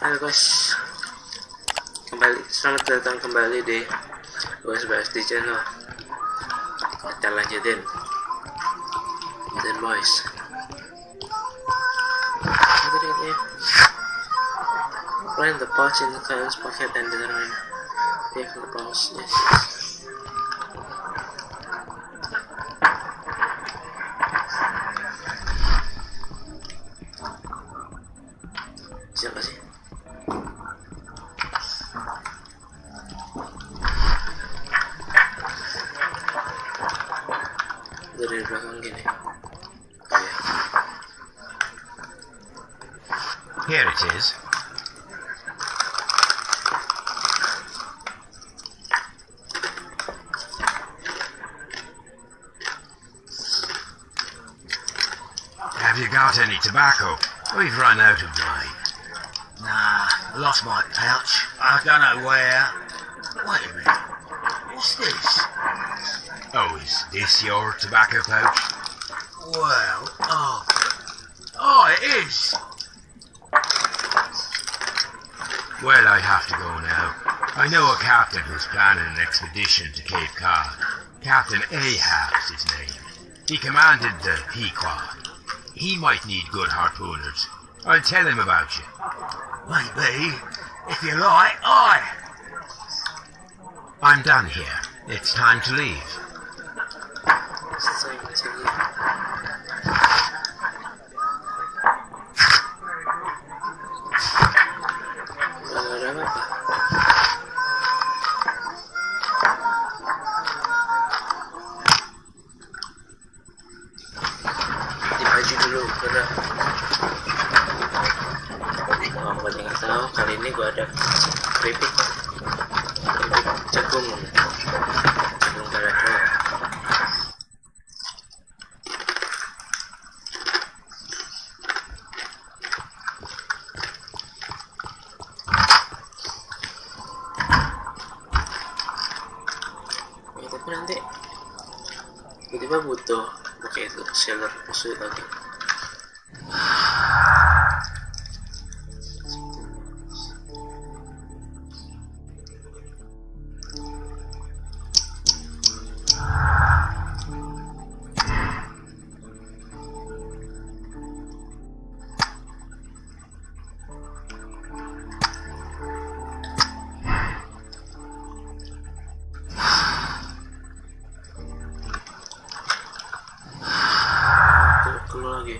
Halo guys, selamat datang kembali di GusbaXD channel. Kita lanjutin boys. Find the pouch in the client's pocket and determine if the pouch is siapa sih? Dari belakang gini. Oh ya. Here it is. Have you got any tobacco? We've run out of mine. Nah, I lost my pouch. I don't know where. Wait a minute. What's this? Oh, is this your tobacco pouch? Well, oh, it is. Well, I have to go now. I know a captain who's planning an expedition to Cape Cod. Captain Ahab's his name. He commanded the Pequod. He might need good harpooners. I'll tell him about you. Maybe. If you like, aye. I'm done here. It's time to leave. Dibaju dulu karena buat yang nggak tahu, kali ini gue ada keripik jagung baraknya. Ya, tapi nanti tiba-tiba butuh pakai itu Sherlock Holmes lagi. Keluar lagi.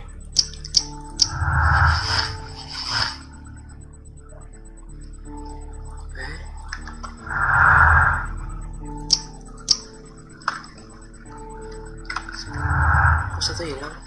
Kok satu hilang?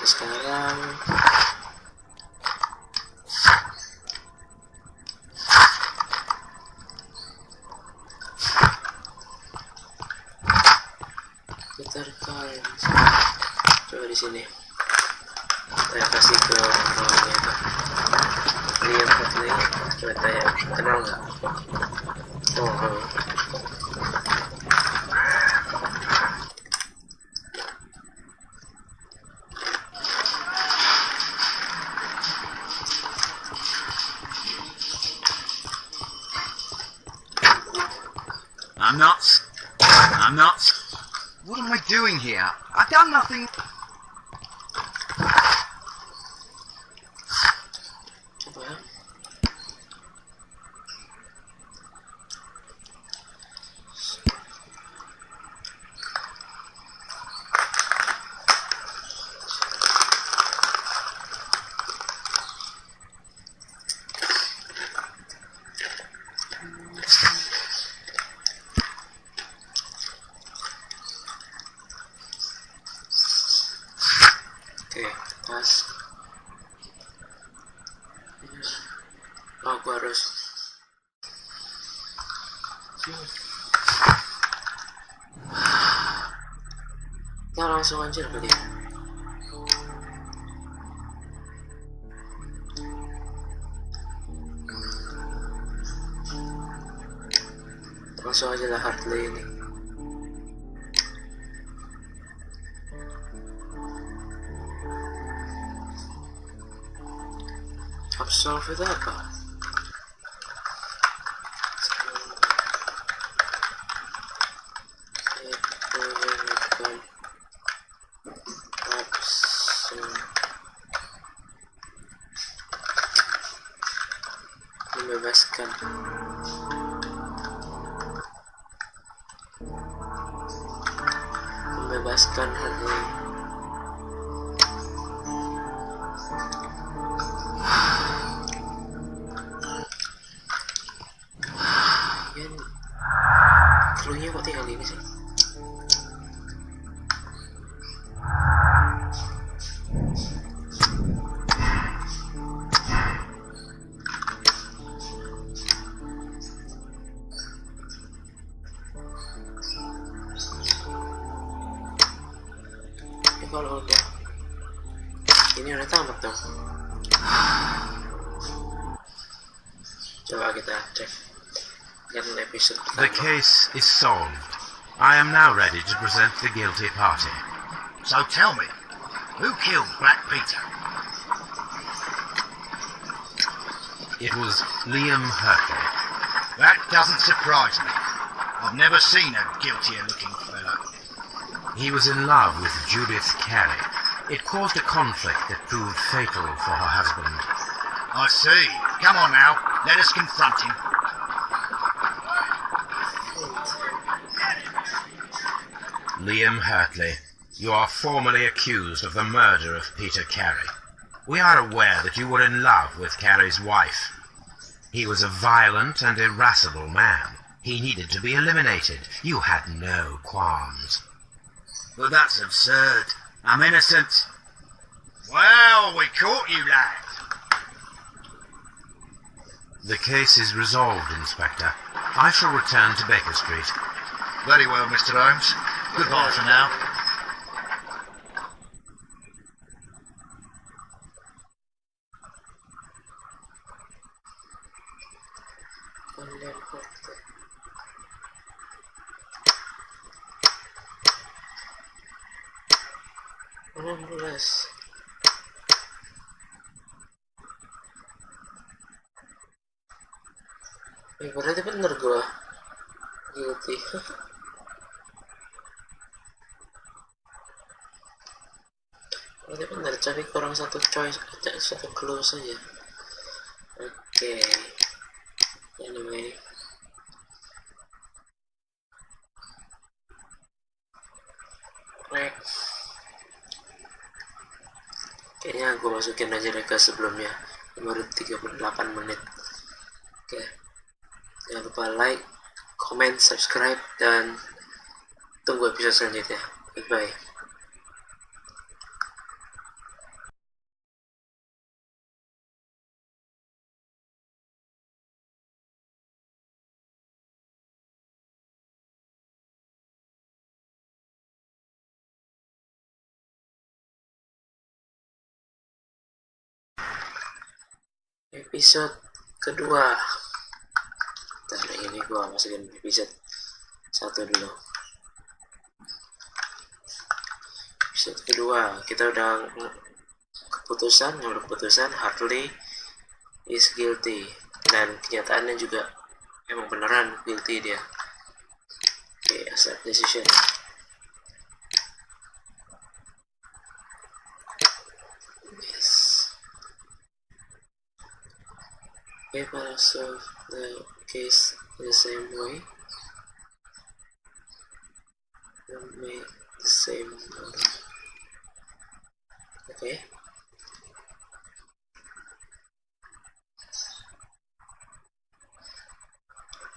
Sekarang kita rekam. Coba di sini saya kasih ke orangnya itu. Lihat ini, coba tanya, kenal nggak? Oh. I'm not. What am I doing here? I've done nothing. Kita langsung aja kali ya. Langsung aja lah Hartley ini. Absolve itu apa? Membebaskan. Membebaskan Hartley. Krunya kok tinggal ini sih? Ya kalau udah ini udah tamat dong. Coba kita cek episode pertama. The case is solved. I am now ready to present the guilty party. So tell me, who killed Black Peter? It was Liam Hurtley. That doesn't surprise me. I've never seen a guiltier-looking fellow. He was in love with Judith Carey. It caused a conflict that proved fatal for her husband. I see. Come on now, let us confront him. Liam Hurtley, you are formally accused of the murder of Peter Carey. We are aware that you were in love with Carey's wife. He was a violent and irascible man. He needed to be eliminated. You had no qualms. Well, that's absurd. I'm innocent. Well, we caught you, lad. The case is resolved, Inspector. I shall return to Baker Street. Very well, Mr. Holmes. Goodbye for now. Berarti bener gua guilty. Berarti bener, tapi kurang satu choice, satu clue saja. Oke. Anyway, kayaknya gue masukin aja deh ke sebelumnya. Baru 38 menit. Oke. Jangan lupa like, comment, subscribe, dan tunggu episode selanjutnya. Goodbye. Episode kedua. Ntar ini gua masukin episode 1 dulu. Episode kedua kita udah keputusan Hartley is guilty, dan kenyataannya juga emang beneran guilty dia. Oke, accept decision. Yes. If I solve the case in the same way, we'll make the same order. Okay.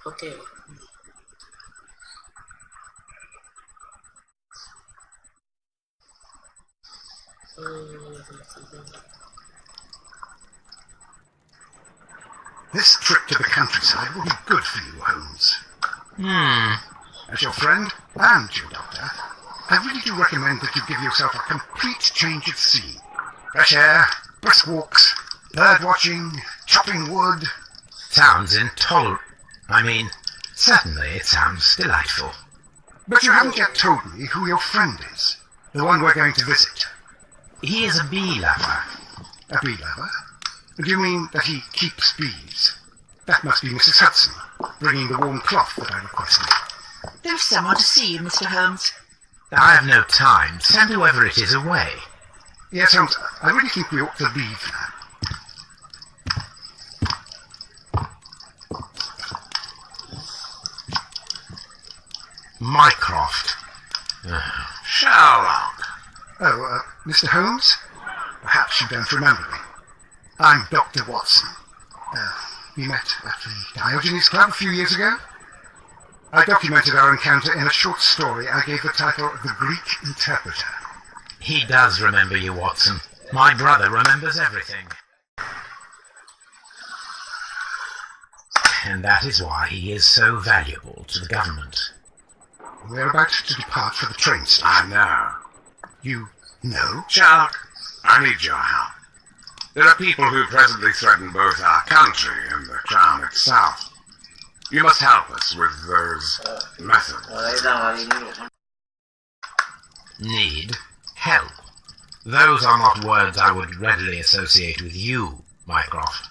Okay. This trip to the countryside will be good for you, Holmes. As your friend and your doctor, I really do recommend that you give yourself a complete change of scene. Fresh air, brisk walks, bird watching, chopping wood. Sounds intolerable. Certainly it sounds delightful. But you haven't yet told me who your friend is, the one we're going to visit. He is a bee lover. A bee lover? Do you mean that he keeps bees? That must be Mrs. Hudson, bringing the warm cloth that I requested. There's someone to see you, Mr. Holmes. I have no time. Send whoever it is away. Yes, Holmes, I really think we ought to leave now. Mycroft. Sherlock. Oh, Mr. Holmes? Perhaps you don't remember me. I'm Dr. Watson. We met at the Diogenes Club a few years ago. I documented our encounter in a short story I gave the title The Greek Interpreter. He does remember you, Watson. My brother remembers everything. And that is why he is so valuable to the government. We're about to depart for the train station. I know. You know? Sherlock, I need your help. There are people who presently threaten both our country and the crown itself. You must help us with those methods. Need help. Those are not words I would readily associate with you, Mycroft.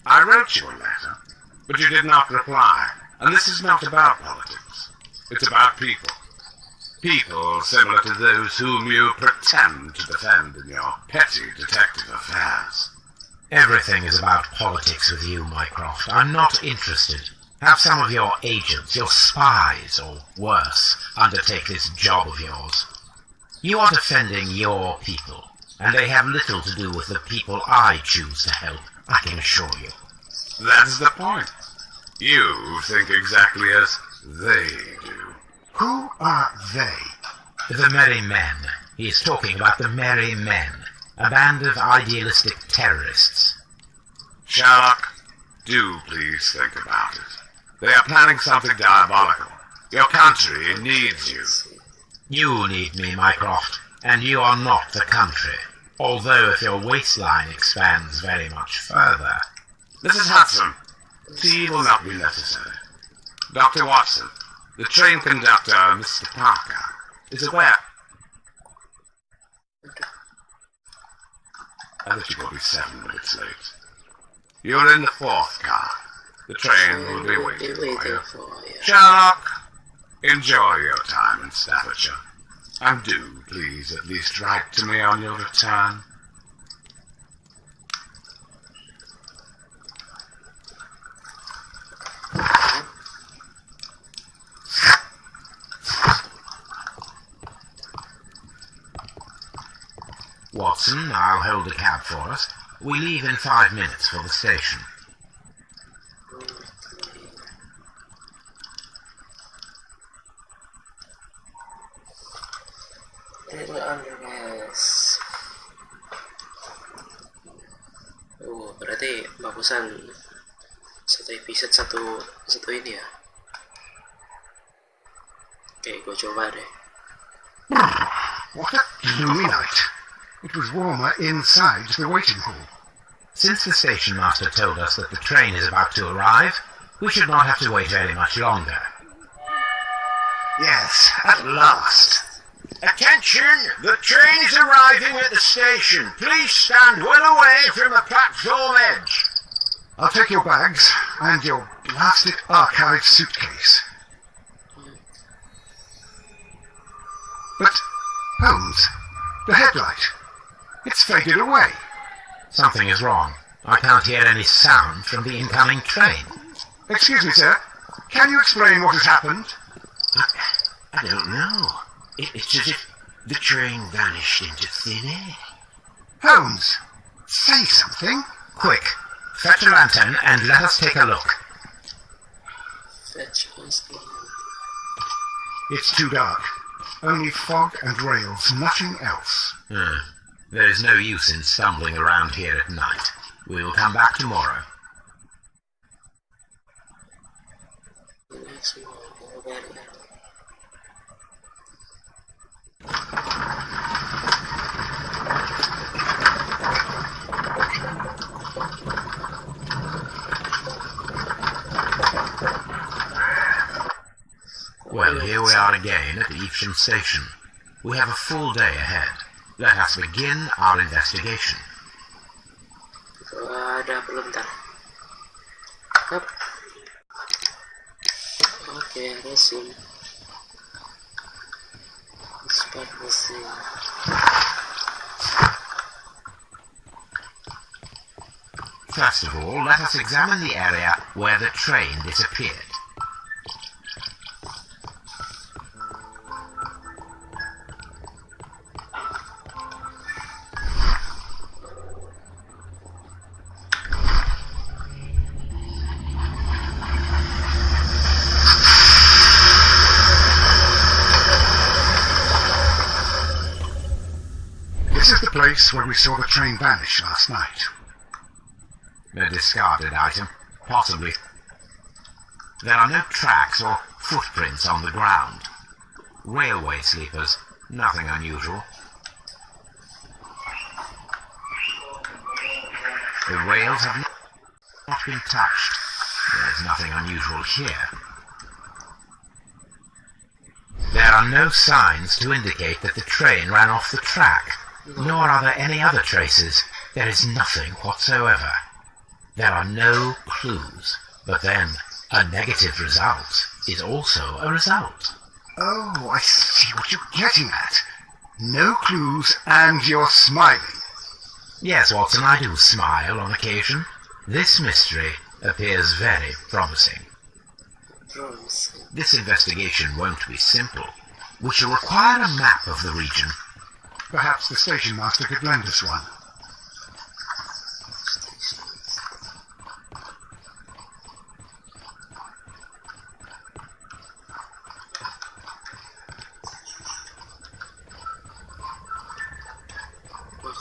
I wrote you a letter, but you did not reply. And this is not about politics. It's about people. People similar to those whom you pretend to defend in your petty detective affairs. Everything is about politics with you, Mycroft. I'm not interested. Have some of your agents, your spies, or worse, undertake this job of yours. You are defending your people, and they have little to do with the people I choose to help, I can assure you. That's the point. You think exactly as they do. Who are they? The Merry Men. He is talking about the Merry Men, a band of idealistic terrorists. Sherlock, do please think about it. They are planning something diabolical. Your country needs you. You need me, Mycroft, and you are not the country, although if your waistline expands very much further. Mrs. Hudson, tea will not be necessary. Dr. Watson, the train conductor, Mr. Parker, is aware. I bet you will be 7 minutes late. You're in the 4th car. The train will be waiting for you. Sherlock, enjoy your time in Staffordshire. And do, please, at least write to me on your return. Watson, I'll hold a cab for us. We leave in 5 minutes for the station. Oh, berarti bagusan satu episode satu ini ya. Oke, gue coba deh. What a gloomy night. It was warmer inside the waiting hall. Since the station master told us that the train is about to arrive, we should not have to wait very much longer. Yes, at last. Attention! The train is arriving at the station. Please stand well away from the platform edge. I'll take your bags and your blasted archive suitcase. But, Holmes, the headlight, it's faded away. Something is wrong. I can't hear any sound from the incoming train. Excuse me, sir. Can you explain what has happened? I don't know. It's as if the train vanished into thin air. Holmes, say something. Quick, fetch a lantern and let us take a look. Fetch us. It's too dark. Only fog and rails, nothing else. There is no use in stumbling around here at night. We will come back tomorrow. semua balik. Well, here we are again at Evesham Station. We have a full day ahead. Let us begin our investigation. Ada belum ntar. Hop. Oke, resume. Start mesin. First of all, let us examine the area where the train disappeared. This is the place where we saw the train vanish last night. A discarded item, possibly. There are no tracks or footprints on the ground. Railway sleepers, nothing unusual. The rails have not been touched. There's nothing unusual here. There are no signs to indicate that the train ran off the track, nor are there any other traces. There is nothing whatsoever. There are no clues, but then a negative result is also a result. Oh, I see what you're getting at. No clues and you're smiling. Yes, Watson, I do smile on occasion. This mystery appears very promising. This investigation won't be simple. We shall require a map of the region. Perhaps the station master could lend us one.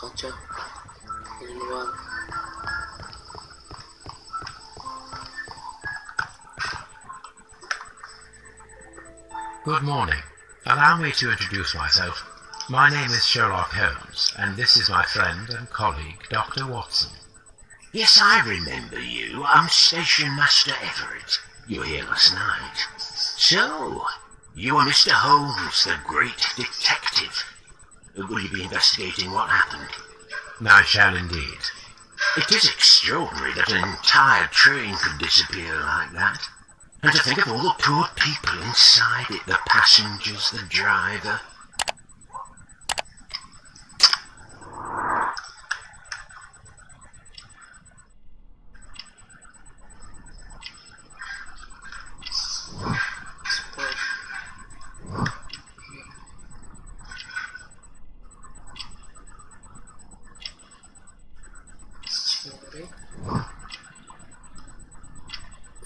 Kaca di luar. Good morning. Allow me to introduce myself. My name is Sherlock Holmes, and this is my friend and colleague, Dr. Watson. Yes, I remember you. I'm Station Master Everett. You were here last night. So, you are Mr. Holmes, the great detective. Will you be investigating what happened? I shall indeed. It is extraordinary that an entire train could disappear like that. And to think of all the poor people inside it, the passengers, the driver.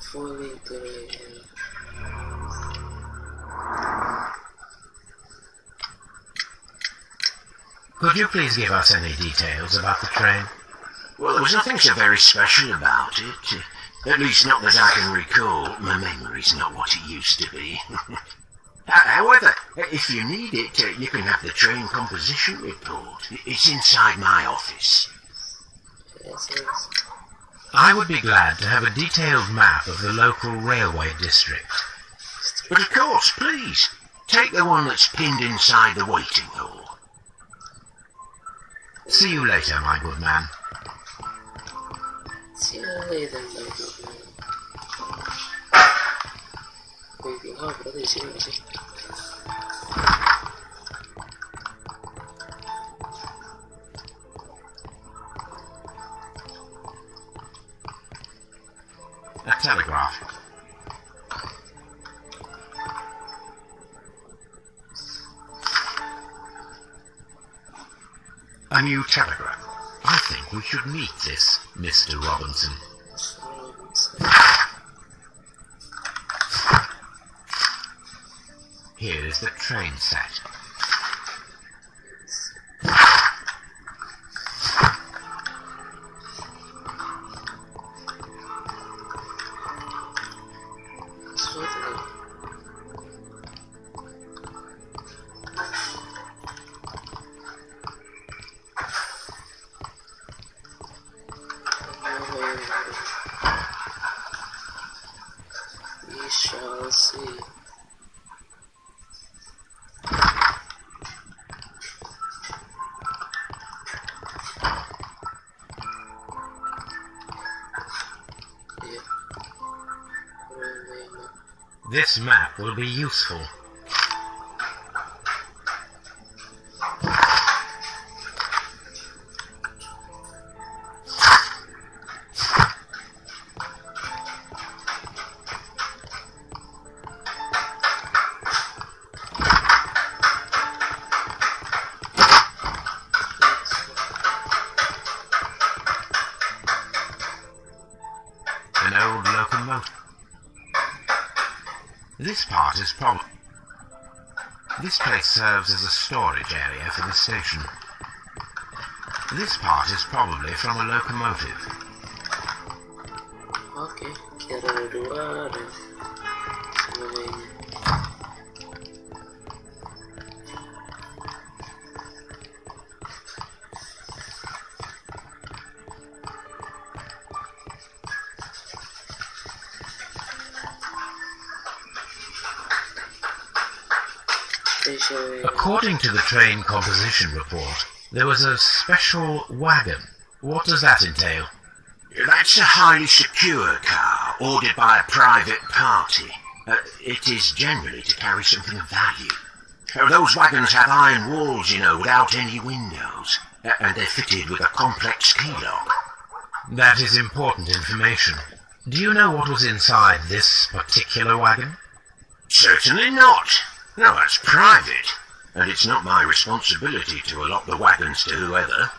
Fully drained. Could you please give us any details about the train? Well, there was nothing so very special about it. At least not that I can recall. My memory's not what it used to be. However, if you need it, you can have the train composition report. It's inside my office. Yes. I would be glad to have a detailed map of the local railway district. But of course, please, take the one that's pinned inside the waiting hall. See you later, my good man. See you later, my good man. Waiting hall berarti di sini nggak sih? A telegraph. A new telegram. I think we should meet this Mr. Robinson. Here is the train set. Sesuatu lagi. shall see. This map will be useful. An old locomotive. This part is This place serves as a storage area for the station. This part is probably from a locomotive. Oke, kira ada 2 dan sebagainya. According to the train composition report, there was a special wagon. What does that entail? That's a highly secure car, ordered by a private party. It is generally to carry something of value. Those wagons have iron walls, without any windows, and they're fitted with a complex key lock. That is important information. Do you know what was inside this particular wagon? Certainly not. No, that's private, and it's not my responsibility to allot the wagons to whoever.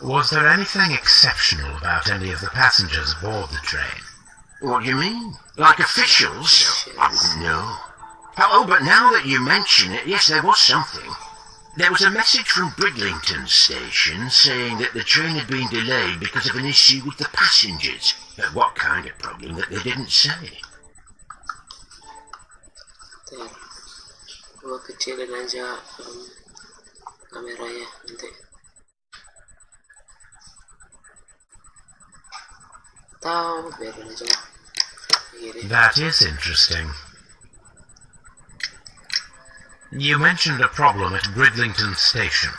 Was there anything exceptional about any of the passengers aboard the train? What do you mean? Like officials? I wouldn't know. Oh, but now that you mention it, yes, there was something. There was a message from Bridlington Station saying that the train had been delayed because of an issue with the passengers. What kind of problem that they didn't say? Gua kecilin aja kameranya nanti. Tahu biarin aja. That is interesting. You mentioned a problem at Bridlington Station.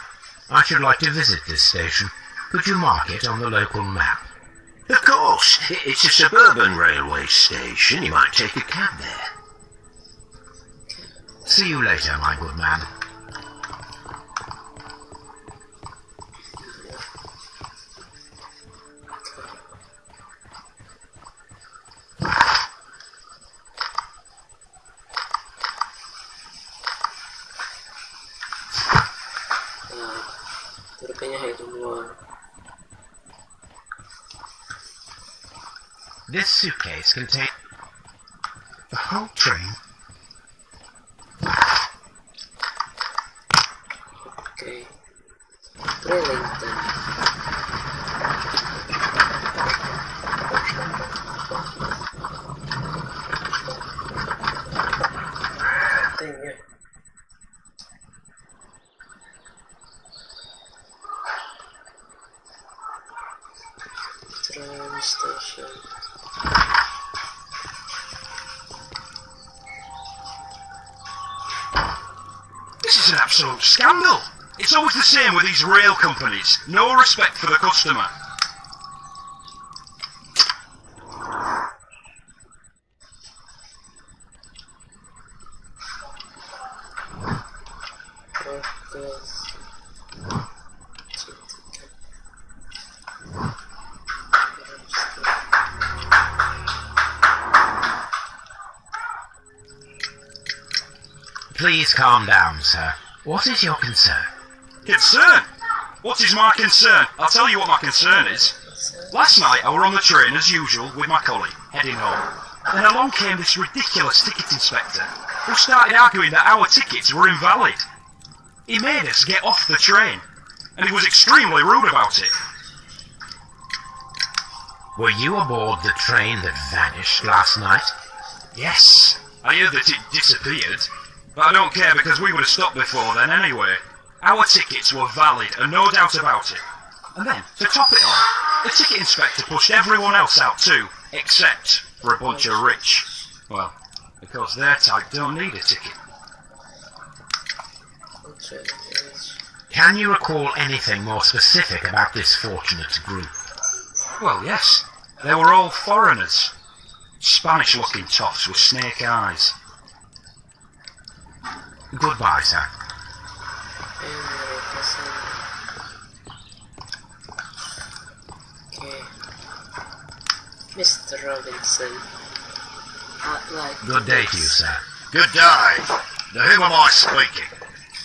I should like to visit this station. Could you mark it on the local map? Of course. It's a suburban railway station. You might take a cab there. See you later, my good man. This suitcase contains the whole train. Okay. Bridlington. Katanya. Train station. This is an absolute scandal. It's always the same with these rail companies. No respect for the customer. Please calm down, sir. What is your concern? Concern? What is my concern? I'll tell you what my concern is. Last night I were on the train as usual with my colleague, heading home. Then along came this ridiculous ticket inspector, who started arguing that our tickets were invalid. He made us get off the train, and he was extremely rude about it. Were you aboard the train that vanished last night? Yes, I heard that it disappeared, but I don't care because we would have stopped before then anyway. Our tickets were valid, and no doubt about it. And then, to top it all, The ticket inspector pushed everyone else out too, except for a bunch of rich. Well, because their type don't need a ticket. Can you recall anything more specific about this fortunate group? Well, yes. They were all foreigners. Spanish-looking toffs with snake eyes. Goodbye, sir. Okay. Mr. Robinson. I'd like Good day to you, sir. Good day. To whom am I speaking?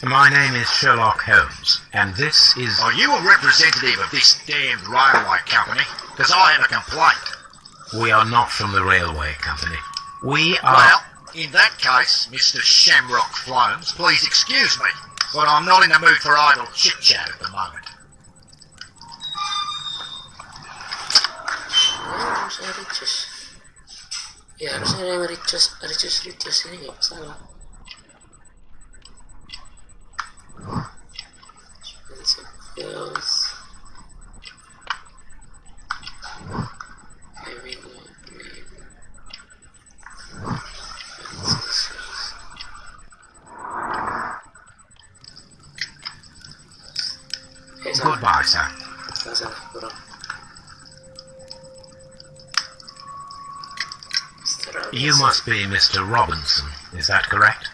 My name is Sherlock Holmes, and this is... Are you a representative of this damned railway company? Because I have a complaint. We are not from the railway company. We are... Well, in that case, Mr. Shamrock Flones, please excuse me, but I'm not in the mood for idle chit-chat at the moment. Ya harusnya ada yang Richus ini nggak salah. Bills. Goodbye, sir. Salah, kurang. You must be Mr. Robinson, is that correct?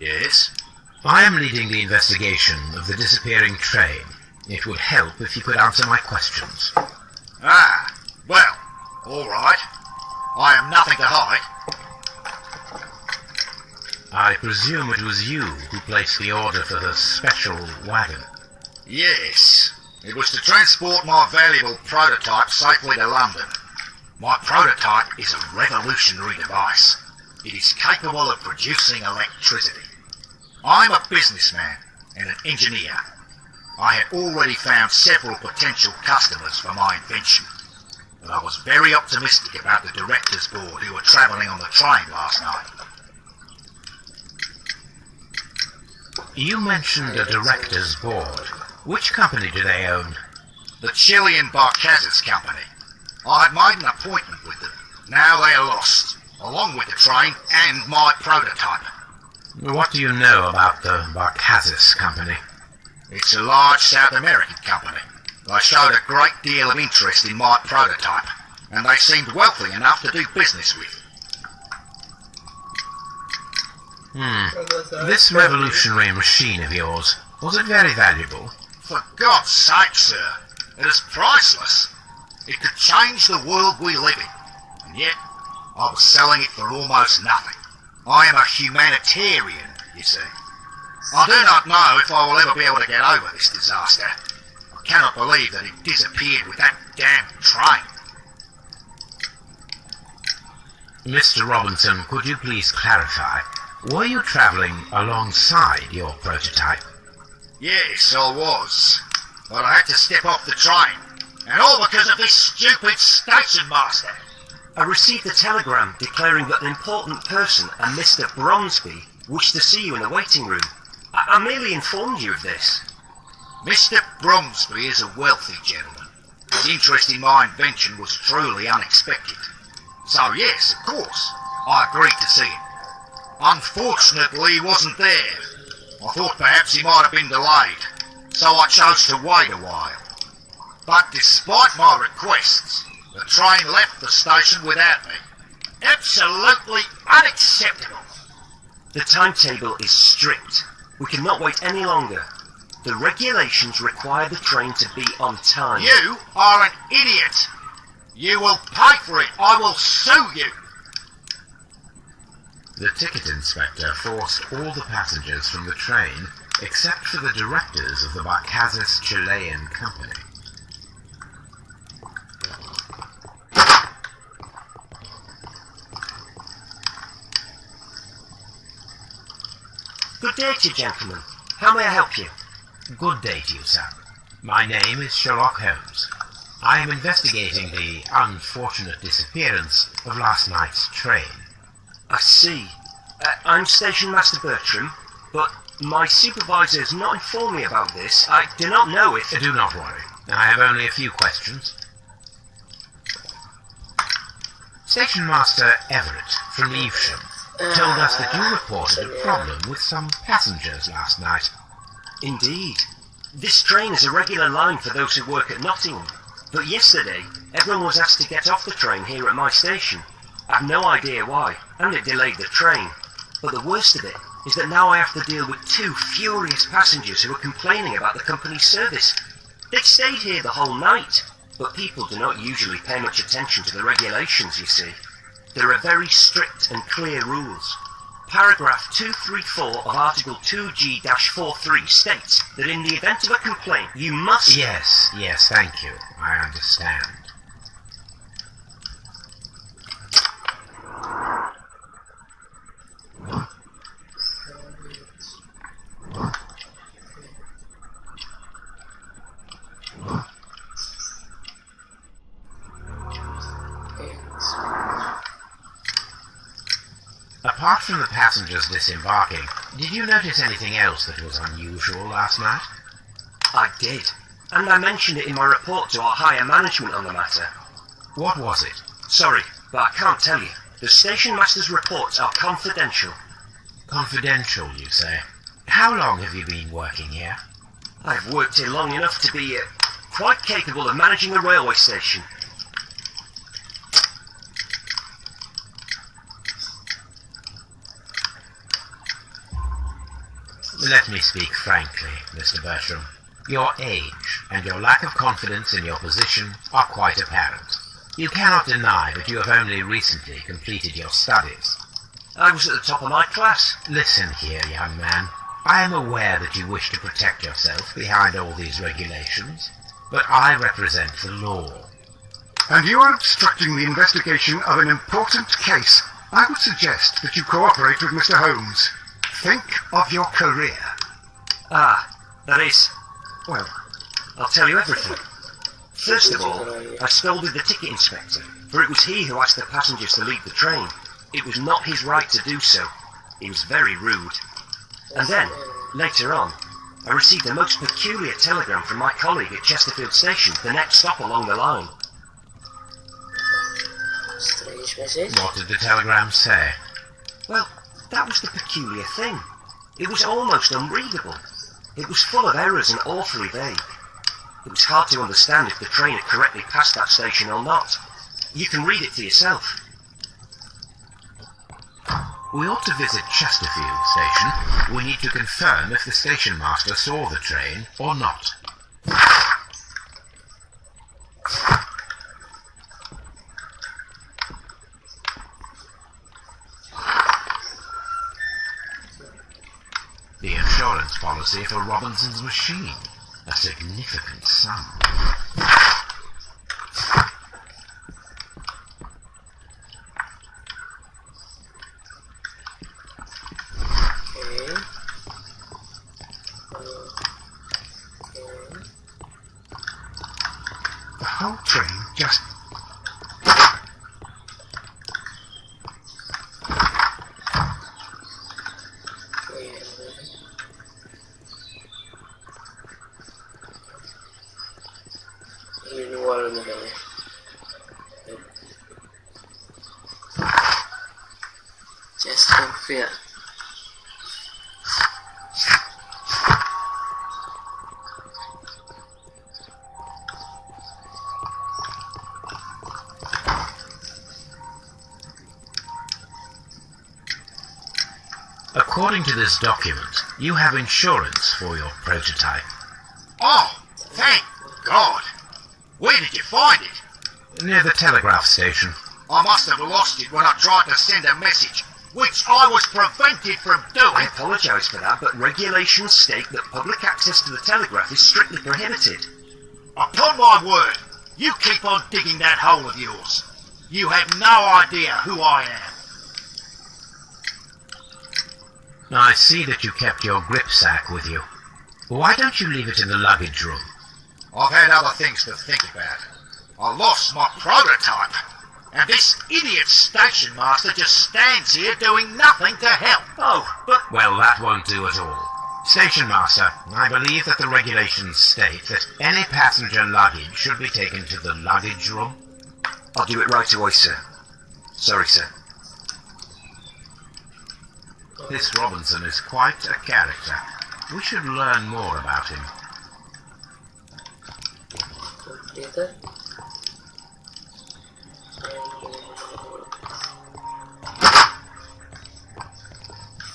Yes? I am leading the investigation of the disappearing train. It would help if you could answer my questions. Ah, well, all right. I have nothing to hide. I presume it was you who placed the order for the special wagon. Yes. It was to transport my valuable prototype safely to London. My prototype is a revolutionary device. It is capable of producing electricity. I'm a businessman and an engineer. I had already found several potential customers for my invention, but I was very optimistic about the directors' board who were travelling on the train last night. You mentioned a director's board. Which company do they own? The Chilean Barcazes Company. I had made an appointment with them. Now they are lost, along with the train and my prototype. What do you know about the Barcazes Company? It's a large South American company. They showed a great deal of interest in my prototype, and they seemed wealthy enough to do business with. This revolutionary machine of yours, was it very valuable? For God's sake, sir, it is priceless. It could change the world we live in, and yet I was selling it for almost nothing. I am a humanitarian, you see. I do not know if I will ever be able to get over this disaster. I cannot believe that it disappeared with that damn train. Mr. Robinson, could you please clarify? Were you travelling alongside your prototype? Yes, I was. But I had to step off the train. And all because of this stupid station master. I received a telegram declaring that an important person, a Mr. Bromsby, wished to see you in the waiting room. I merely informed you of this. Mr. Bromsby is a wealthy gentleman. His interest in my invention was truly unexpected. So yes, of course, I agreed to see him. Unfortunately, he wasn't there. I thought perhaps he might have been delayed, so I chose to wait a while. But despite my requests, the train left the station without me. Absolutely unacceptable. The timetable is strict. We cannot wait any longer. The regulations require the train to be on time. You are an idiot. You will pay for it. I will sue you. The ticket inspector forced all the passengers from the train except for the directors of the Barcazes Chilean Company. Good day to you, gentlemen. How may I help you? Good day to you, sir. My name is Sherlock Holmes. I am investigating the unfortunate disappearance of last night's train. I see. I'm Station Master Bertram, but my supervisor has not informed me about this. I do not know if... Do not worry. I have only a few questions. Station Master Everett from Evesham told us that you reported a problem with some passengers last night. Indeed. This train is a regular line for those who work at Nottingham. But yesterday, everyone was asked to get off the train here at my station. I've no idea why, and it delayed the train. But the worst of it is that now I have to deal with 2 furious passengers who are complaining about the company's service. They've stayed here the whole night, but people do not usually pay much attention to the regulations, you see. There are very strict and clear rules. Paragraph 234 of Article 2G-43 states that in the event of a complaint, you must... Yes, thank you. I understand. Apart from the passengers disembarking, did you notice anything else that was unusual last night? I did, and I mentioned it in my report to our higher management on the matter. What was it? Sorry, but I can't tell you. The station master's reports are confidential. Confidential, you say? How long have you been working here? I've worked here long enough to be quite capable of managing a railway station. Let me speak frankly, Mr. Bertram. Your age and your lack of confidence in your position are quite apparent. You cannot deny that you have only recently completed your studies. I was at the top of my class. Listen here, young man. I am aware that you wish to protect yourself behind all these regulations, but I represent the law. And you are obstructing the investigation of an important case. I would suggest that you cooperate with Mr. Holmes. Think of your career. Ah, that is... Well, I'll tell you everything. First of all, I scolded the ticket inspector, for it was he who asked the passengers to leave the train. It was not his right to do so. He was very rude. And then, later on, I received a most peculiar telegram from my colleague at Chesterfield Station, the next stop along the line. Strange message. What did the telegram say? Well, that was the peculiar thing. It was almost unreadable. It was full of errors and awfully vague. It was hard to understand if the train had correctly passed that station or not. You can read it for yourself. We ought to visit Chesterfield Station. We need to confirm if the station master saw the train or not. The insurance policy for Robinson's machine. A significant sum. the whole train just... Manual namanya. Chesterfield. According to this document, you have insurance for your prototype. Oh, thank God. Where did you find it? Near the telegraph station. I must have lost it when I tried to send a message, which I was prevented from I doing. apologise for that, but regulations state that public access to the telegraph is strictly prohibited. Upon my word, you keep on digging that hole of yours. You have no idea who I am. I see that you kept your gripsack with you. Why don't you leave it in the luggage room? I've had other things to think about. I lost my prototype, and this idiot station master just stands here doing nothing to help. Oh, but... Well, that won't do at all. Station Master, I believe that the regulations state that any passenger luggage should be taken to the luggage room. I'll do it right away, sir. Sorry, sir. This Robinson is quite a character. We should learn more about him. Completed.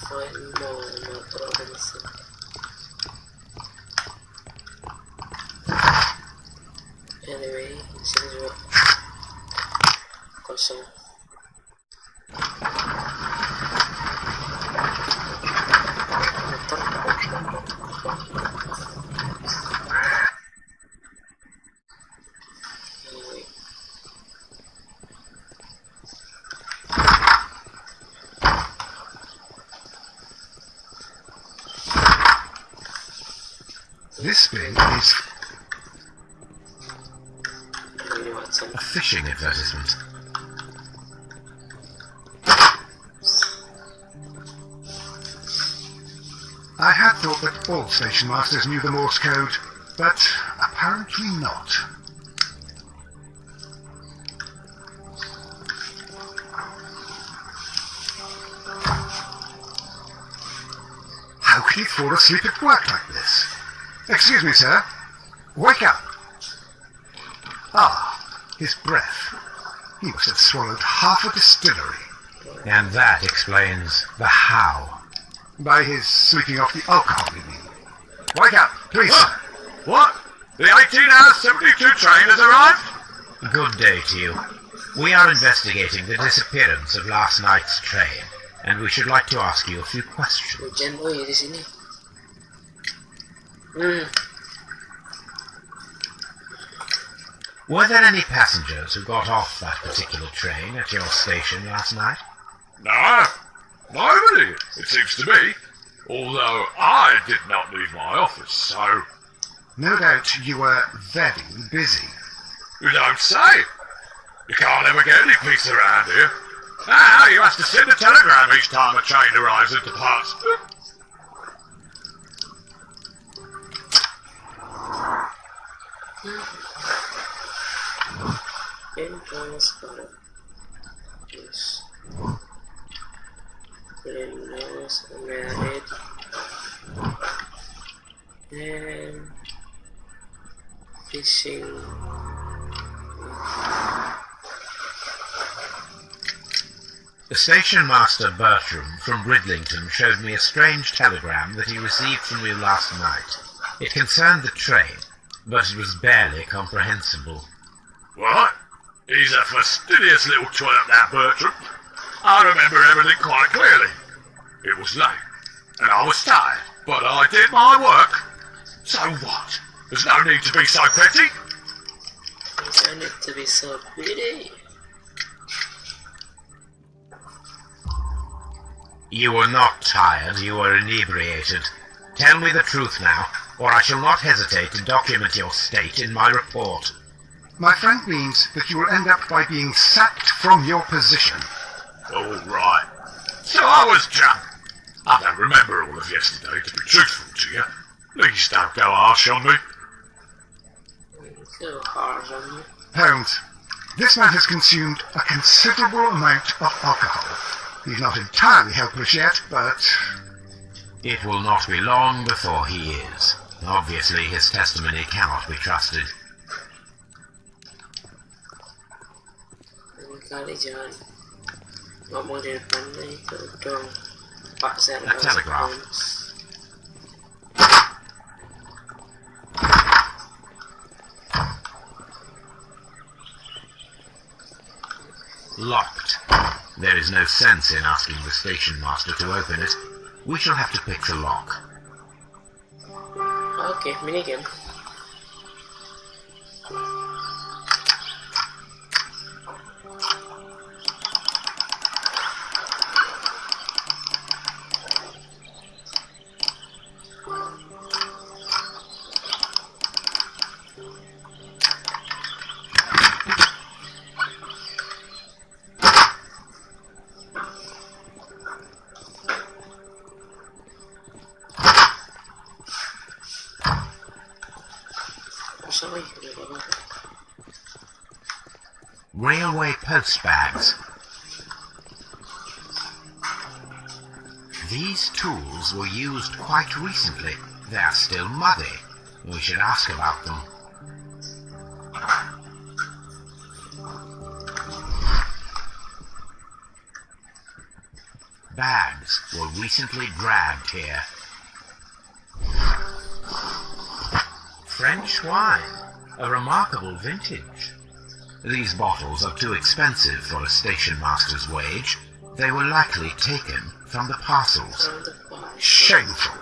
Find more about Robinson. Anyway, di sini juga kosong. This bin is A fishing advertisement. I had thought that all station masters knew the Morse code, but apparently not. How could he fall asleep at work like this? Excuse me, sir. Wake up. Ah, his breath. He must have swallowed half a distillery. And that explains the how. By his sleeping off the alcohol, you mean? Wake up, please, sir. What? The 18-hour-72 train has arrived? Good day to you. We are investigating the disappearance of last night's train, and we should like to ask you a few questions. Hujan boy di sini. Were there any passengers who got off that particular train at your station last night? No, nobody, it seems to me. Although I did not leave my office, so... No doubt you were very busy. You don't say. You can't ever get any peace around here. Now you have to send a telegram each time a train arrives and departs. Yes. Windows, married, and fishing. The station master Bertram from Bridlington showed me a strange telegram that he received from you last night. It concerned the train, but it was barely comprehensible. What? He's a fastidious little twerp, that Bertram. I remember everything quite clearly. It was late, and I was tired, but I did my work. So what? There's no need to be so petty. There's no need to be so pretty. You were not tired, you were inebriated. Tell me the truth now, or I shall not hesitate to document your state in my report. My friend means that you will end up by being sacked from your position. All right. So I was drunk. I don't remember all of yesterday, to be truthful to you. Please don't go harsh on me. Go hard on me. Holmes, this man has consumed a considerable amount of alcohol. He's not entirely helpless yet, but... It will not be long before he is. Obviously, his testimony cannot be trusted. Kali jangan ngomong di depannya itu dong, Pak Sherlock A telegraph. Holmes. Locked. There is no sense in asking the station master to open it. We shall have to pick the lock. Okay, minigame. Sorry, Railway post bags. These tools were used quite recently. They are still muddy. We should ask about them. Bags were recently dragged here. French wine, a remarkable vintage. These bottles are too expensive for a station master's wage. They were likely taken from the parcels. Shameful.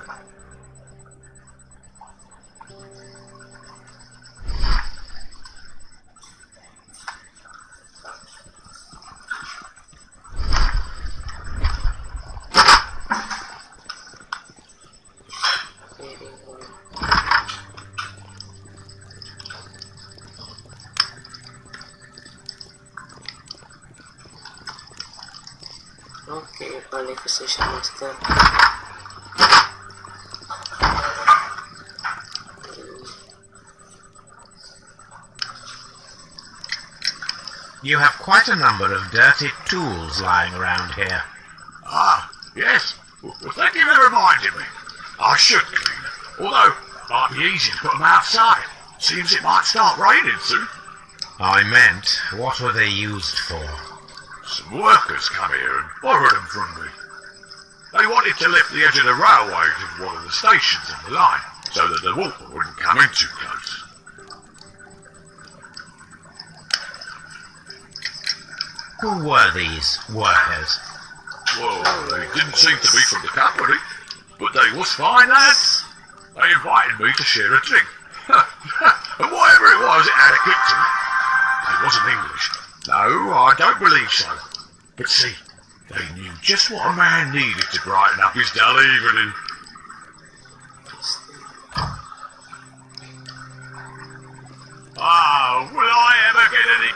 Oke, balik ke station master. You have quite a number of dirty tools lying around here. Ah, yes. Well, thank you for reminding me. I should clean them. Although, it might be easy to put them outside. Seems it might start raining soon. I meant, what were they used for? Some workers come here and borrowed them from me. They wanted to lift the edge of the railway to one of the stations on the line, so that the water wouldn't come in too close. Who were these workers? Well, they didn't seem to be from the company, but they was fine lads. They invited me to share a drink. And whatever it was, it had a kick to it. It wasn't English. No, I don't believe so. But see, they knew just what a man needed to brighten up his dull evening. Oh, will I ever get any...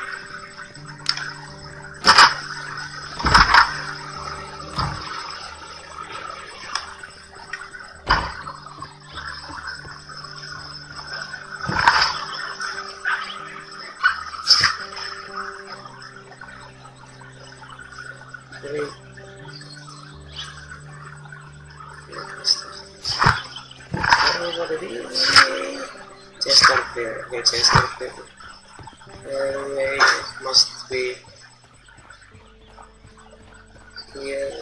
Chesterfield. Okay, Chesterfield. Anyway, it must be here.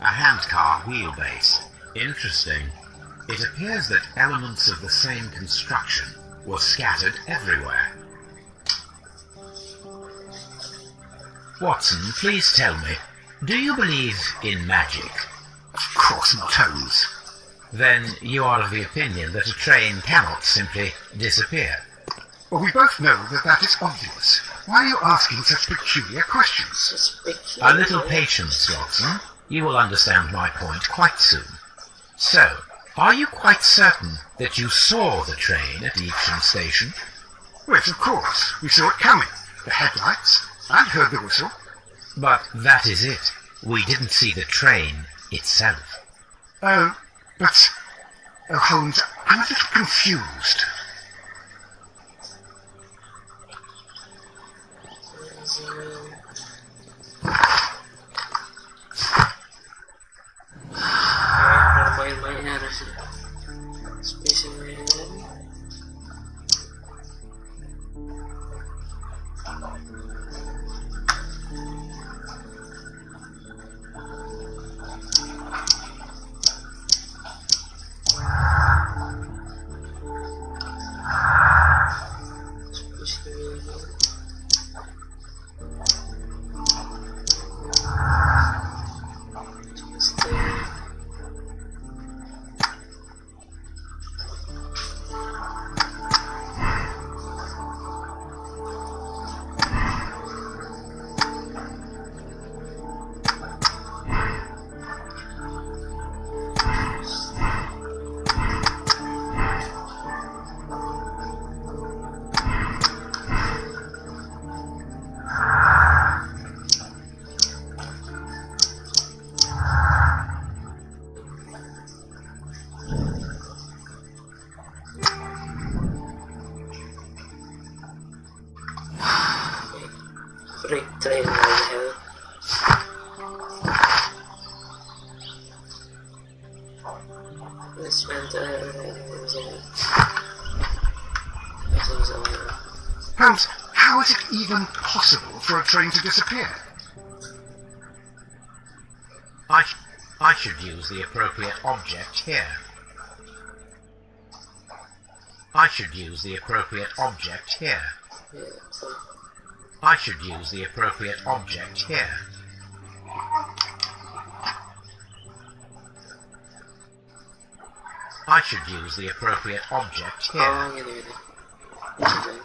A handcar wheelbase. Interesting. It appears that elements of the same construction were scattered everywhere. Watson, please tell me, do you believe in magic? Of course not, Holmes. Then you are of the opinion that a train cannot simply disappear? Well, we both know that that is obvious. Why are you asking such peculiar questions? A little patience, Watson. You will understand my point quite soon. So, are you quite certain that you saw the train at Evesham Station? Yes, of course. We saw it coming. The headlights, and heard the whistle. But that is it. We didn't see the train itself. Oh, but... Oh, Holmes, I'm a little confused. Main-mainnya harus spesimen. Break train, what the hell? Let's enter. Holmes, how is it even possible for a train to disappear? I should use the appropriate object here. I should use the appropriate object here. Yeah, so I should use the appropriate object here. I should use the appropriate object here. oh, gini. Okay.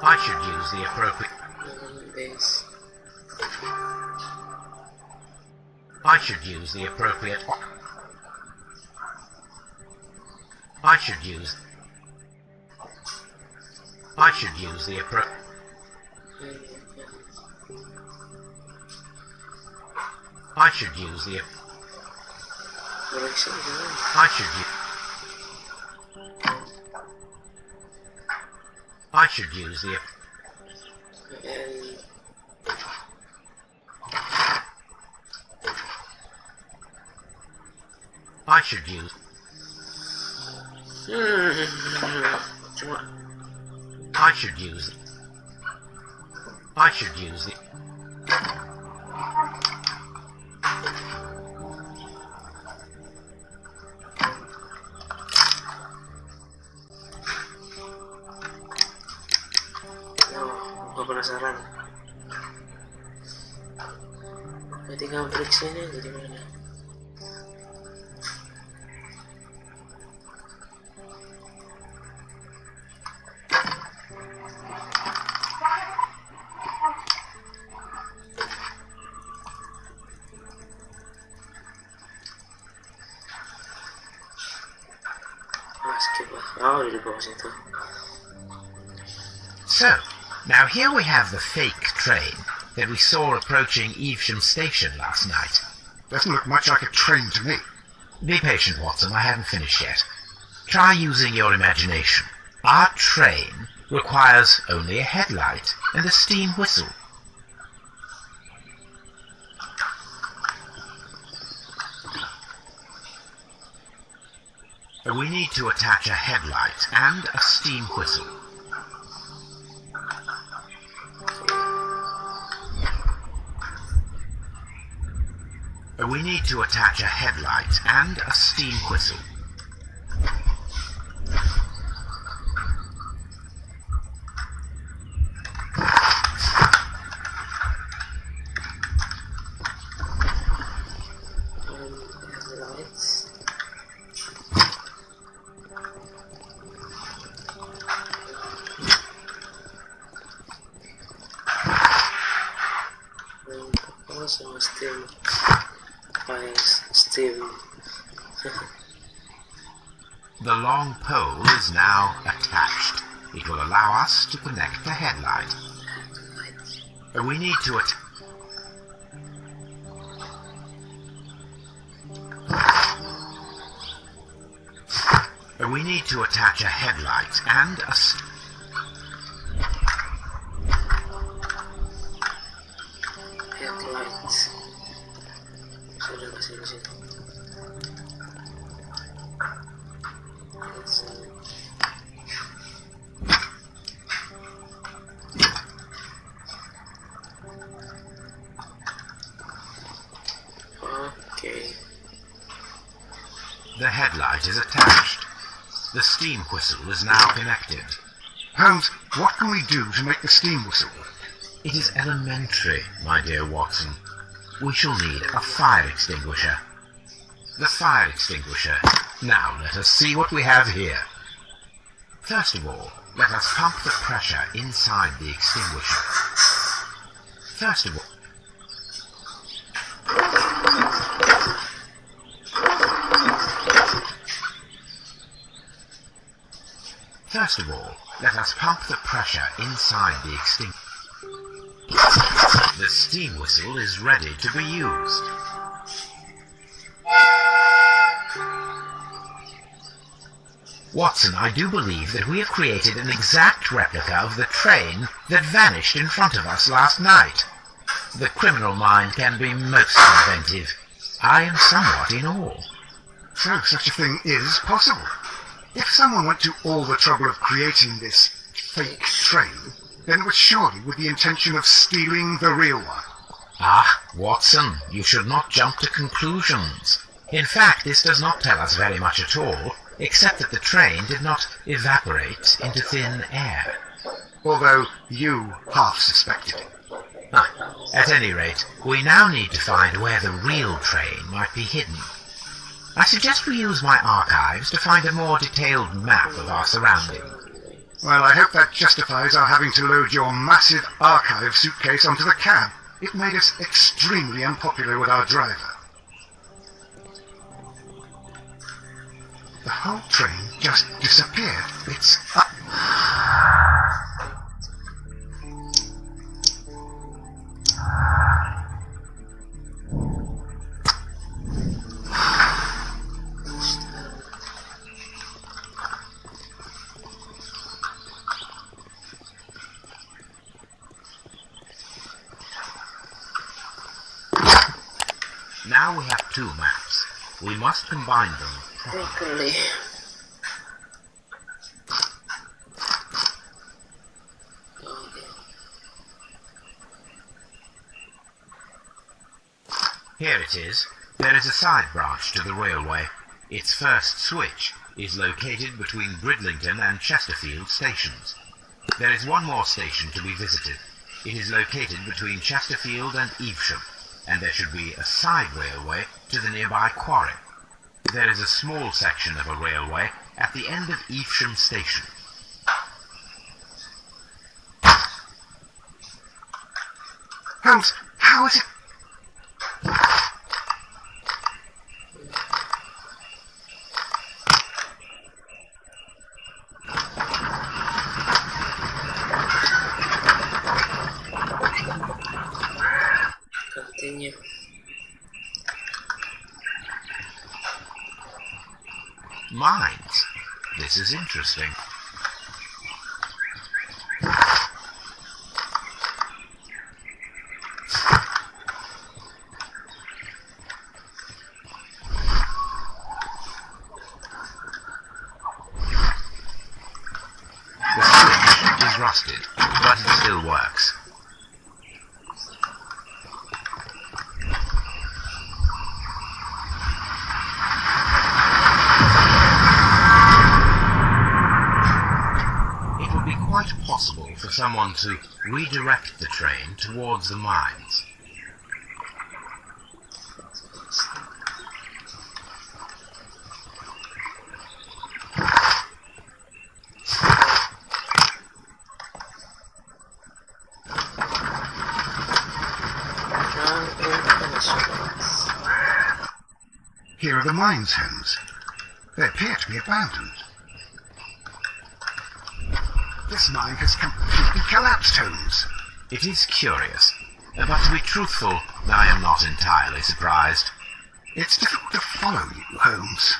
I should use the appropriate. Base. I should use the appropriate. I should use. I should use the appropriate. I should use the. Direction, I should use. I should use the. and I should use. cuma I should use. I should use the. gue penasaran. Tinggal periksanya jadi mana? Skip lah. Oh, di bawah situ. So, now here we have the fake train that we saw approaching Evesham Station last night. Doesn't look much like a train to me. Be patient, Watson, I haven't finished yet. Try using your imagination. Our train requires only a headlight and a steam whistle. We need to attach a headlight and a steam whistle. We need to attach a headlight and a steam whistle. Lights. Also steam. Steam. The long pole is now attached. It will allow us to connect the headlight. We need to We need to attach a headlight and a Headlights. Sudah kasih di situ. Okay. The headlight is attached. The steam whistle is now connected. Holmes, what can we do to make the steam whistle? It is elementary, my dear Watson. We shall need a fire extinguisher. The fire extinguisher. Now let us see what we have here. First of all, let us pump the pressure inside the extinguisher. First of all, let us pump the pressure inside the extinguisher. The steam whistle is ready to be used. Watson, I do believe that we have created an exact replica of the train that vanished in front of us last night. The criminal mind can be most inventive. I am somewhat in awe. So such a thing is possible. If someone went to all the trouble of creating this fake train, then it was surely with the intention of stealing the real one. Ah, Watson, you should not jump to conclusions. In fact, this does not tell us very much at all, except that the train did not evaporate into thin air. Although you half suspected it. At any rate, we now need to find where the real train might be hidden. I suggest we use my archives to find a more detailed map of our surroundings. Well, I hope that justifies our having to load your massive archive suitcase onto the cab. It made us extremely unpopular with our driver. The whole train just disappeared. It's up. Now we have two maps. We must combine them Properly. Here it is. There is a side branch to the railway. Its first switch is located between Bridlington and Chesterfield stations. There is one more station to be visited. It is located between Chesterfield and Evesham, and there should be a side railway to the nearby quarry. There is a small section of a railway at the end of Evesham station. Holmes, how is it? Continue. Mines. This is interesting. The switch is rusted, but it still works. It would be quite possible for someone to redirect the train towards the mines. Here are the mines, Holmes. They appear to be abandoned. This mine has completely collapsed, Holmes. It is curious, but to be truthful, I am not entirely surprised. It's difficult to follow you, Holmes.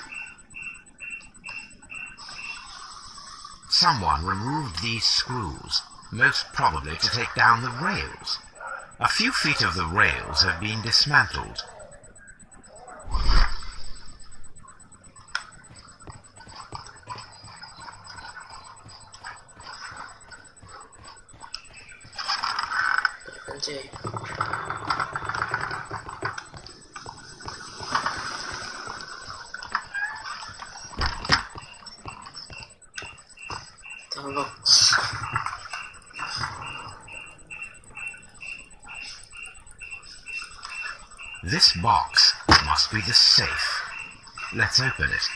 Someone removed these screws, most probably to take down the rails. A few feet of the rails have been dismantled. Anjay. Downloads. This box must be the safe. Let's open it.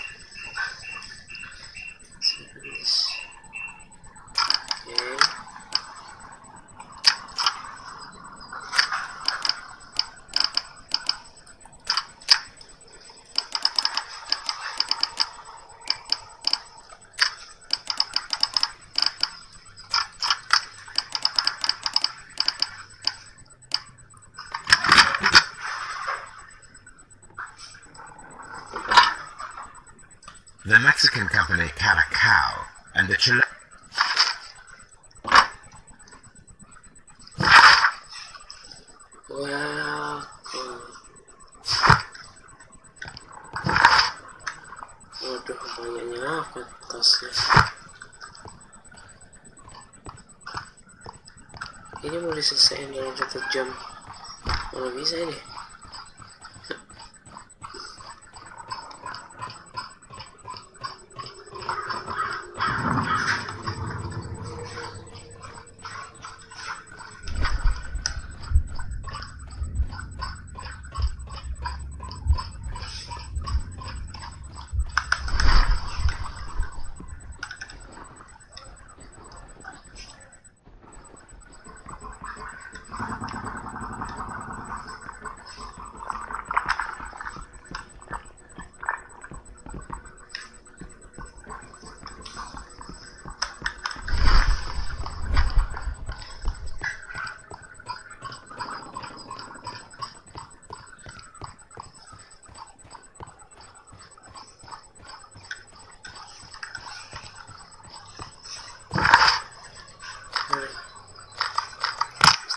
Okay. the Mexican company Caracao and the Chilean... Waduh, banyaknya apa tasnya. Ini mau diselesaikan dalam 1 jam. Kalau bisa ini.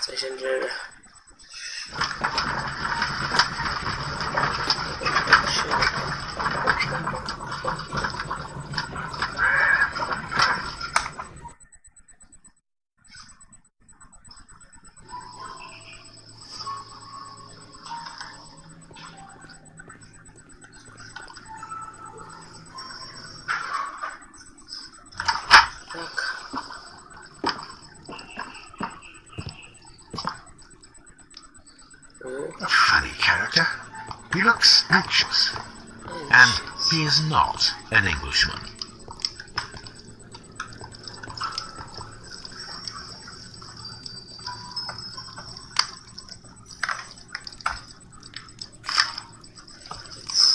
Station driver. A funny character. He looks anxious. And he is not an Englishman.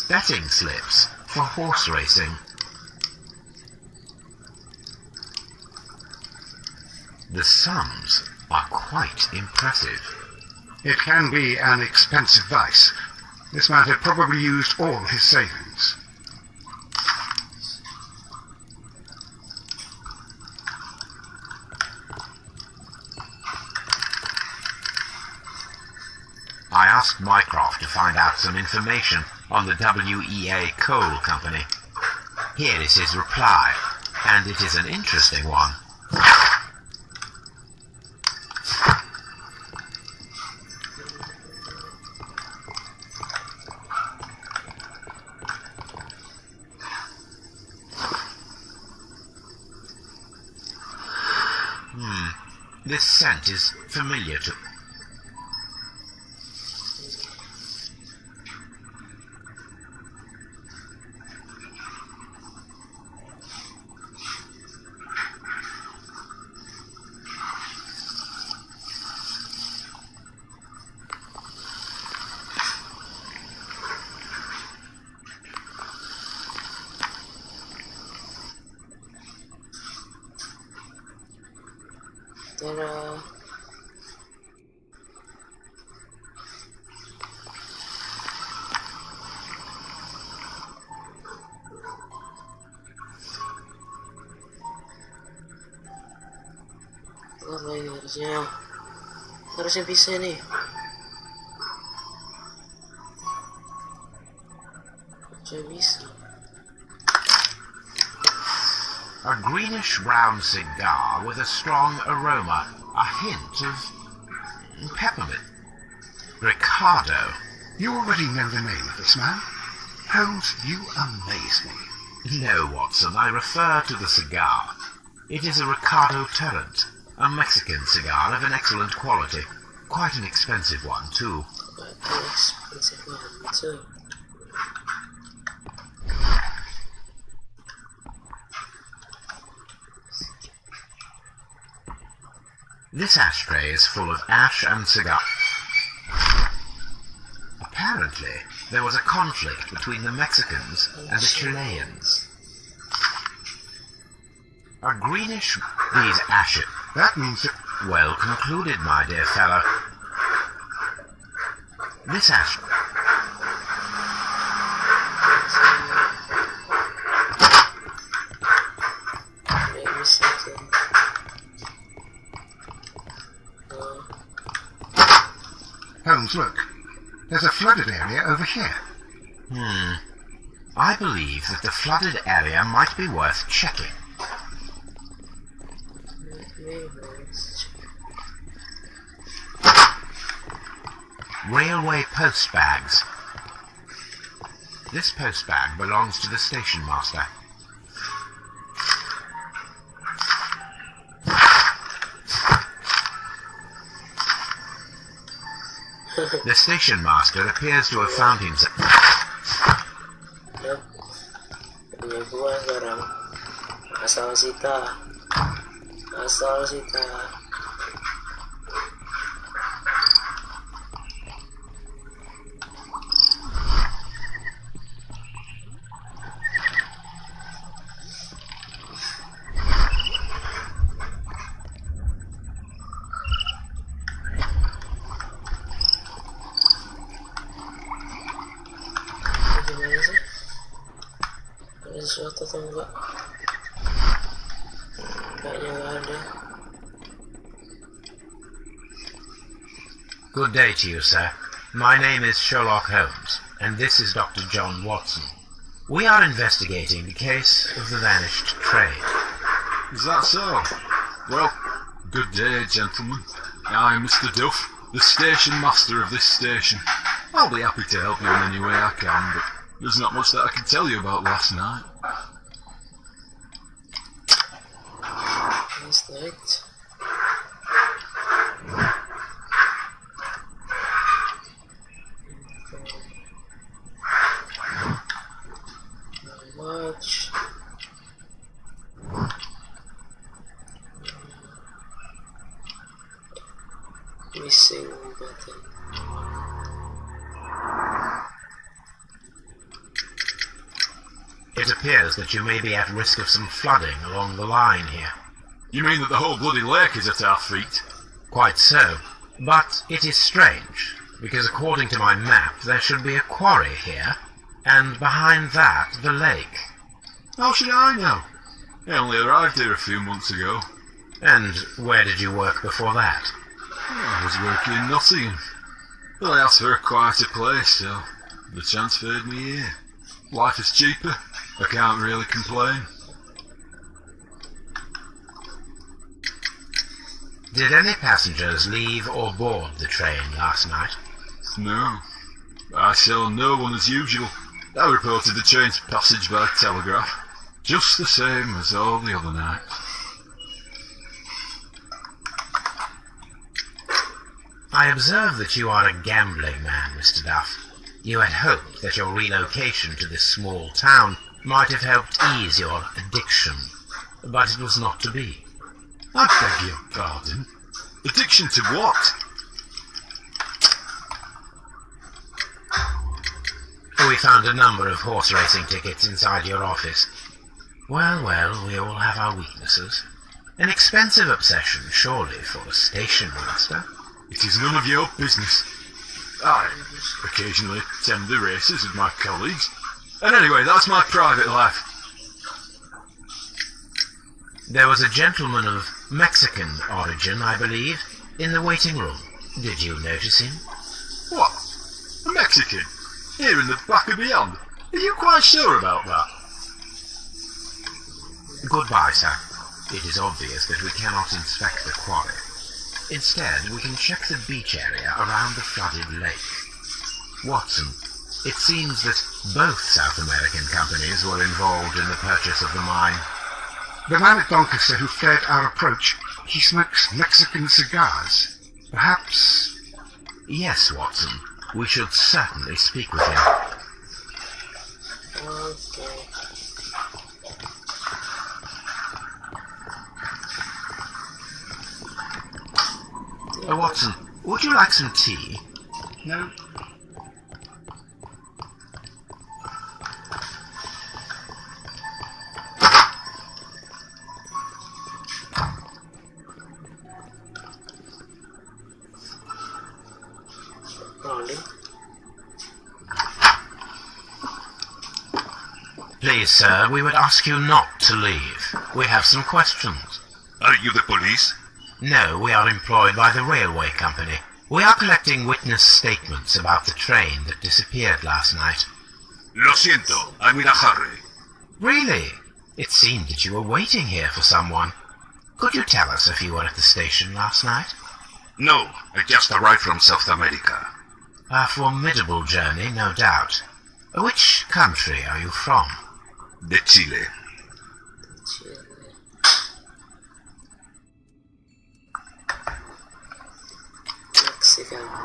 Betting slips for horse racing. The sums are quite impressive. It can be an expensive vice. This man had probably used all his savings. I asked Mycroft to find out some information on the WEA Coal Company. Here is his reply, and it is an interesting one. This scent is familiar to... Ta-da. Apa ini harusnya bisa nih. Harusnya bisa. A greenish-brown cigar with a strong aroma, a hint of peppermint. Ricardo. You already know the name of this man. Holmes, you amaze me. No, Watson, I refer to the cigar. It is a Ricardo Tarrant, a Mexican cigar of an excellent quality. Quite an expensive one, too. Quite an expensive one, too. This ashtray is full of ash and cigar. Apparently, there was a conflict between the Mexicans and the Chileans. A greenish... These ashes... That means that... Well concluded, my dear fellow. This ash... Holmes, look. There's a flooded area over here. I believe that the flooded area might be worth checking. Railway post bags. This post bag belongs to the station master. The station master appears to have found himself. Yap. Punya gua sekarang. Asal sita. Gimana sih? Ada sesuatu atau enggak? Kayaknya nggak ada. Good day to you, sir. My name is Sherlock Holmes, and this is Dr. John Watson. We are investigating the case of the vanished train. Is that so? Well, good day, gentlemen. I'm Mr. Duff, the station master of this station. I'll be happy to help you in any way I can, but there's not much that I can tell you about last night. Last night. Much. Missing button. It appears that you may be at risk of some flooding along the line here. You mean that the whole bloody lake is at our feet? Quite so. But it is strange, because according to my map there should be a quarry here, and behind that the lake. How should I know? I only arrived here a few months ago. And where did you work before that? I was working in Nottingham. But I asked for a quieter place, so they transferred me here. Life is cheaper. I can't really complain. Did any passengers leave or board the train last night? No. I saw no one as usual. I reported the train's passage by telegraph. Just the same as all the other nights. I observe that you are a gambling man, Mr. Duff. You had hoped that your relocation to this small town might have helped ease your addiction, but it was not to be. I beg your pardon. Addiction to what? We found a number of horse racing tickets inside your office. Well, we all have our weaknesses. An expensive obsession, surely, for a station master. It is none of your business. I occasionally attend the races with my colleagues. And anyway, that's my private life. There was a gentleman of Mexican origin, I believe, in the waiting room. Did you notice him? What? A Mexican? Here in the back and beyond? Are you quite sure about that? Goodbye, sir. It is obvious that we cannot inspect the quarry. Instead, we can check the beach area around the flooded lake. Watson, it seems that both South American companies were involved in the purchase of the mine. The man at Doncaster who fled our approach, he smokes Mexican cigars. Perhaps... Yes, Watson. We should certainly speak with him. Okay. Watson, would you like some tea? No. Rolling. Please, sir, we would ask you not to leave. We have some questions. Are you the police? No, we are employed by the railway company. We are collecting witness statements about the train that disappeared last night. Lo siento, I'm in a hurry. Really? It seemed that you were waiting here for someone. Could you tell us if you were at the station last night? No, I just arrived from South America. A formidable journey, no doubt. Which country are you from? De Chile. Mexican.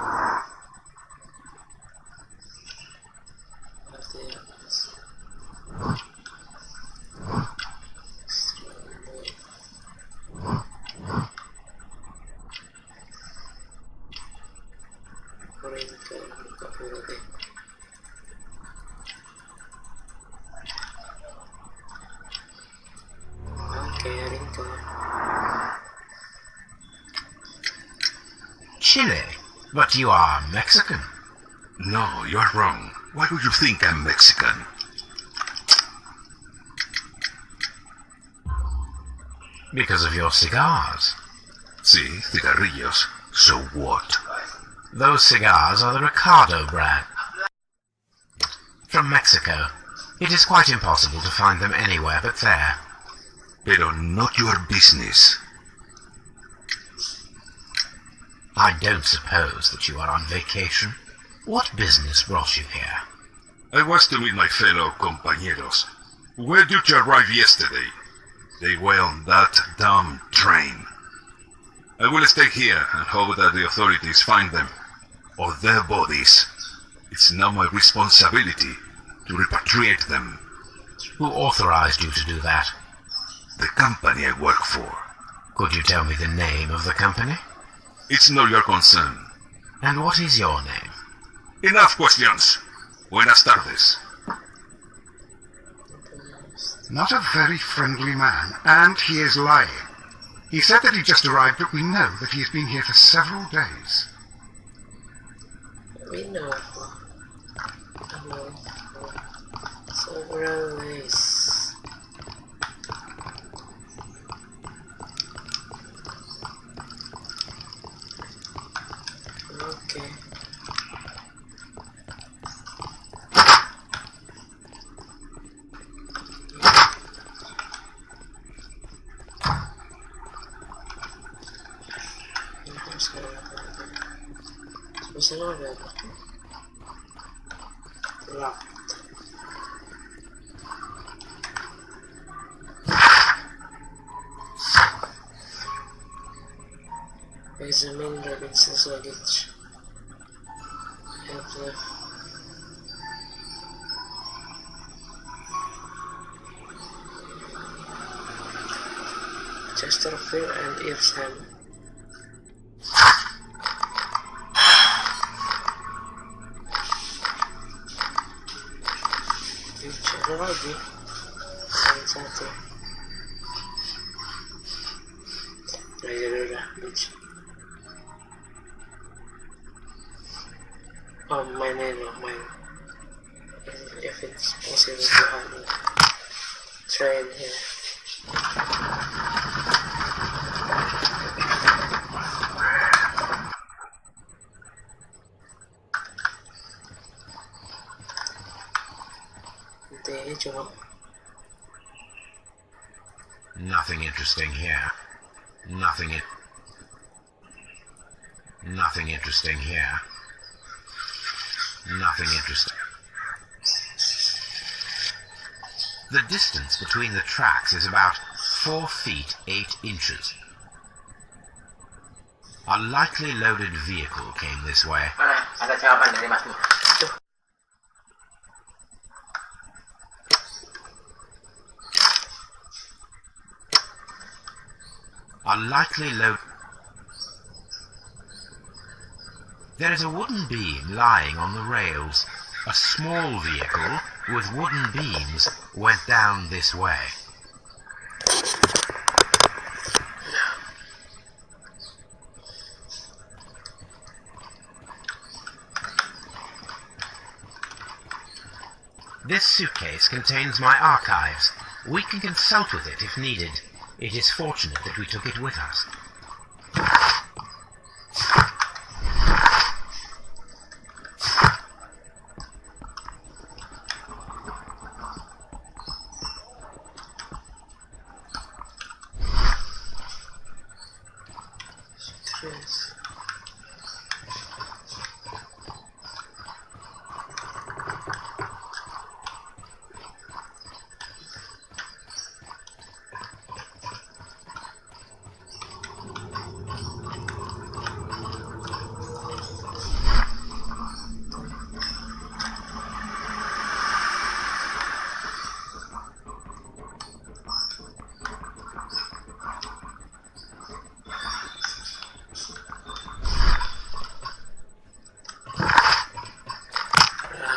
Chile? But you are Mexican. No, you're wrong. Why do you think I'm Mexican? Because of your cigars. Sí, cigarrillos. So what? Those cigars are the Ricardo brand. From Mexico. It is quite impossible to find them anywhere but there. Pero not your business. I don't suppose that you are on vacation. What business brought you here? I was to meet my fellow compañeros. Where did you arrive yesterday? They were on that damn train. I will stay here and hope that the authorities find them, or their bodies. It's now my responsibility to repatriate them. Who authorized you to do that? The company I work for. Could you tell me the name of the company? It's not your concern. And what is your name? Enough questions. Buenas tardes. Not a very friendly man, and he is lying. He said that he just arrived, but we know that he has been here for several days. We know. Several days. Okay. Locked. Examine Robinson's luggage. Have left. Chesterfield and Evesham. Ada lagi satu udah oh mine if it's possible to have a train here. Nothing interesting here. Nothing interesting here. Nothing interesting. The distance between the tracks is about 4 feet 8 inches. A lightly loaded vehicle came this way. Mana? Ada jawaban dari Masmu. A lightly loaded... There is a wooden beam lying on the rails. A small vehicle with wooden beams went down this way. This suitcase contains my archives. We can consult with it if needed. It is fortunate that we took it with us.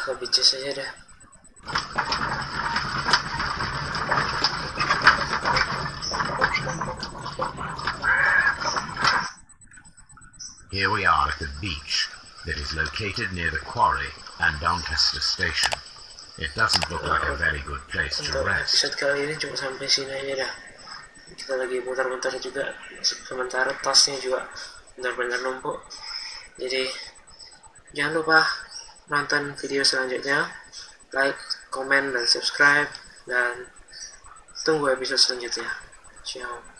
ke beaches aja dah. Here we are at the beach that is located near the quarry and Doncaster station. It doesn't look like a very good place to Untuk rest. episode kali ini cuma sampai sini aja dah. Kita lagi muter-muter juga, sementara tasnya juga benar-benar numpuk. Jadi jangan lupa nonton video selanjutnya, like, komen, dan subscribe, dan tunggu episode selanjutnya. Ciao.